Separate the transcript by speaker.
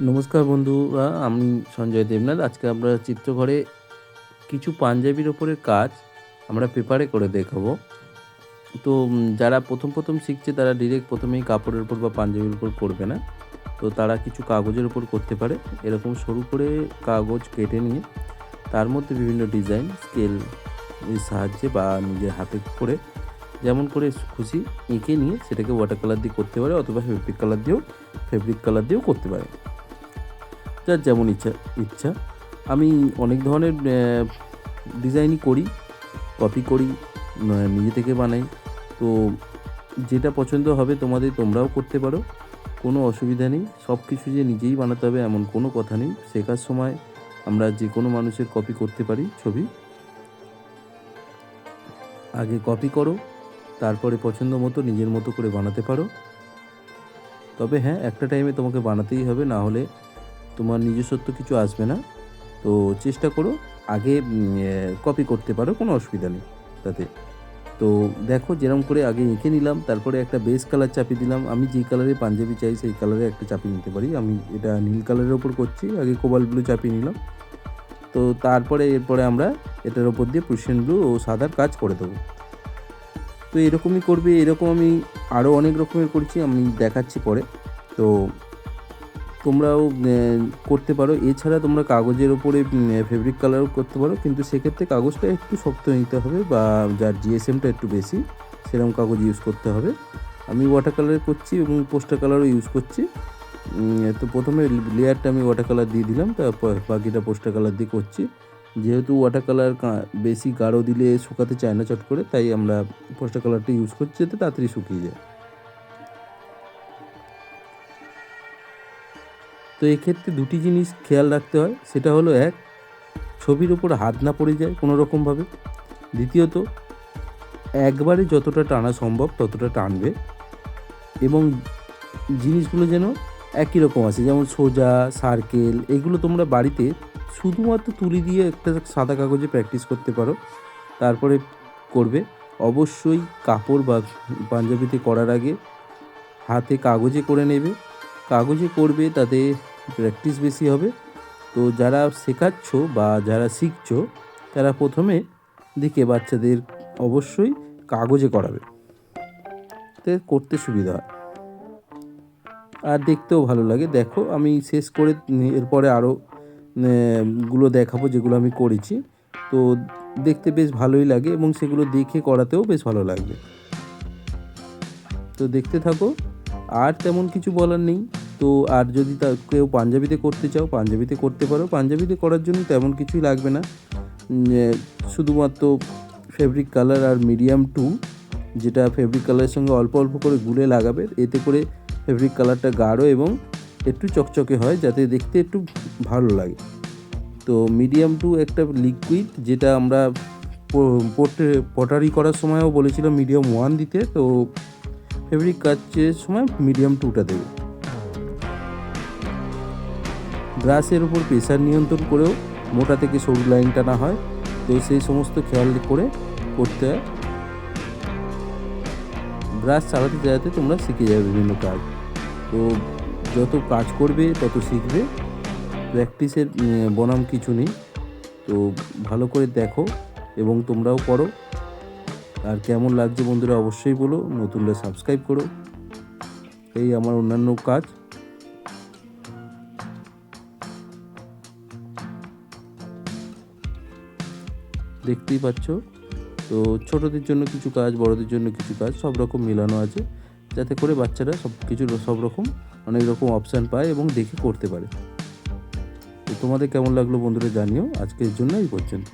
Speaker 1: নমস্কার বন্ধুরা, আমি সঞ্জয় দেবনাথ। আজকে আমরা চিত্রঘরে কিছু পাঞ্জাবির ওপরের কাজ আমরা পেপারে করে দেখাবো। তো যারা প্রথম শিখছে তারা ডিরেক্ট প্রথমেই কাপড়ের উপর বা পাঞ্জাবির উপর করবে না। তো তারা কিছু কাগজের উপর করতে পারে। এরকম সরু করে কাগজ কেটে নিয়ে তার মধ্যে বিভিন্ন ডিজাইন স্কেল এর সাহায্যে বা নিজের হাতে করে যেমন করে খুশি এঁকে নিয়ে সেটাকে ওয়াটার কালার দিয়ে করতে পারে, অথবা ফেব্রিক কালার দিয়েও করতে পারে, যার যেমন ইচ্ছা। আমি অনেক ধরনের ডিজাইনই করি, কপি করি, নিজে থেকে বানাই। তো যেটা পছন্দ হবে তোমরাও করতে পারো, কোনো অসুবিধা নেই। সব কিছু যে নিজেই বানাতে হবে এমন কোনো কথা নেই। শেখার সময় আমরা যে কোনো মানুষের কপি করতে পারি ছবি। আগে কপি করো, তারপরে পছন্দ মতো নিজের মতো করে বানাতে পারো। তবে হ্যাঁ, একটা টাইমে তোমাকে বানাতেই হবে, না হলে তোমার নিজস্বত্ব কিছু আসবে না। তো চেষ্টা করো, আগে কপি করতে পারো, কোনো অসুবিধা নেই তাতে। তো দেখো, যেরকম করে আগে এঁকে নিলাম, তারপরে একটা বেস কালার চাপিয়ে দিলাম। আমি যেই কালারে পাঞ্জাবি চাই সেই কালারে একটা চাপিয়ে নিতে পারি। আমি এটা নীল কালারের ওপর করছি, আগে কোবাল্ট ব্লু চাপিয়ে নিলাম। তো এরপরে আমরা এটার ওপর দিয়ে প্রুশিয়ান ব্লু ও সাদার কাজ করে দেবো। তো এরকমই করবে। এরকম আমি আরও অনেক রকমের করছি, আমি দেখাচ্ছি পরে। তো তোমরাও করতে পারো। এছাড়া তোমরা কাগজের ওপরে ফেব্রিক কালারও করতে পারো, কিন্তু সেক্ষেত্রে কাগজটা একটু শক্ত নিতে হবে, বা যার জিএসএমটা একটু বেশি সেরকম কাগজ ইউজ করতে হবে। আমি ওয়াটার কালার করছি এবং পোস্টার কালারও ইউজ করছি। তো প্রথমে লেয়ারটা আমি ওয়াটার কালার দিয়ে দিলাম, তারপর বাকিটা পোস্টার কালার দিয়ে করছি। যেহেতু ওয়াটার কালার বেশি গাঢ় দিলে শুকাতে চায় না চট করে, তাই আমরা পোস্টার কালারটা ইউজ করছি যাতে তাড়াতাড়ি শুকিয়ে যায়। তো এক্ষেত্রে দুটি জিনিস খেয়াল রাখতে হয়, সেটা হলো এক, ছবির ওপর হাত না পড়ে যায় কোনো রকমভাবে। দ্বিতীয়ত, একবারে যতটা টানা সম্ভব ততটা টানবে, এবং জিনিসগুলো যেন একই রকম আসে, যেমন সোজা, সার্কেল। এগুলো তোমরা বাড়িতে শুধুমাত্র তুলি দিয়ে একটা সাদা কাগজে প্র্যাকটিস করতে পারো, তারপরে করবে। অবশ্যই কাপড় বা পাঞ্জাবিতে করার আগে হাতে কাগজে করে নেবে। কাগজে করবে, তাতে প্র্যাকটিস বেশি হবে। তো যারা শেখাচ্ছ বা যারা শিখছো, তারা প্রথমে দিকে বাচ্চাদের অবশ্যই কাগজে করাবে, তাতে করতে সুবিধা হয় আর দেখতেও ভালো লাগে। দেখো, আমি শেষ করে এরপরে আরও গুলো দেখাবো যেগুলো আমি করেছি। তো দেখতে বেশ ভালোই লাগে এবং সেগুলো দেখে করাতেও বেশ ভালো লাগবে। তো দেখতে থাকো। আর তেমন কিছু বলার নেই। তো আর যদি কেউ পাঞ্জাবিতে করতে চাও, পাঞ্জাবিতে করতে পারো। পাঞ্জাবিতে করার জন্য তেমন কিছুই লাগবে না, শুধুমাত্র ফেব্রিক কালার আর মিডিয়াম 2, যেটা ফেব্রিক কালারের সঙ্গে অল্প অল্প করে গুলে লাগাবে। এতে করে ফেব্রিক কালারটা গাঢ় এবং একটু চকচকে হয়, যাতে দেখতে একটু ভালো লাগে। তো মিডিয়াম 2 একটা লিকুইড, যেটা আমরা পটারি করার সময়ও বলেছিলাম মিডিয়াম 1 দিতে। তো ফেব্রিক কাজের সময় মিডিয়াম 2টা দেবে। ব্রাশের উপর প্রেসার নিয়ন্ত্রণ করেও মোটা থেকে সরু লাইন টানা হয়। তো সেই সমস্ত খেয়াল করে করতে হয়। ব্রাশ চালাতে চালাতে তোমরা শিখে যাবে বিভিন্ন কাজ। তো যত কাজ করবে তত শিখবে, প্র্যাকটিসের বনাম কিছু নেই। তো ভালো করে দেখো এবং তোমরাও করো। আর কেমন লাগছে বন্ধুরা অবশ্যই বলো। নতুনরা সাবস্ক্রাইব করো। এই আমার অন্যান্য কাজ। দেখতেই পাচ্ছ। তো ছোটদের জন্য কিছু কাজ, বড়দের জন্য কিছু কাজ, সব রকম মেলানো আছে, যাতে করে বাচ্চারা সব রকম অনেক রকম অপশান পায় এবং দেখে করতে পারে। তো তোমাদের কেমন লাগলো বন্ধুরা জানিও। আজকের জন্য এই পর্যন্ত।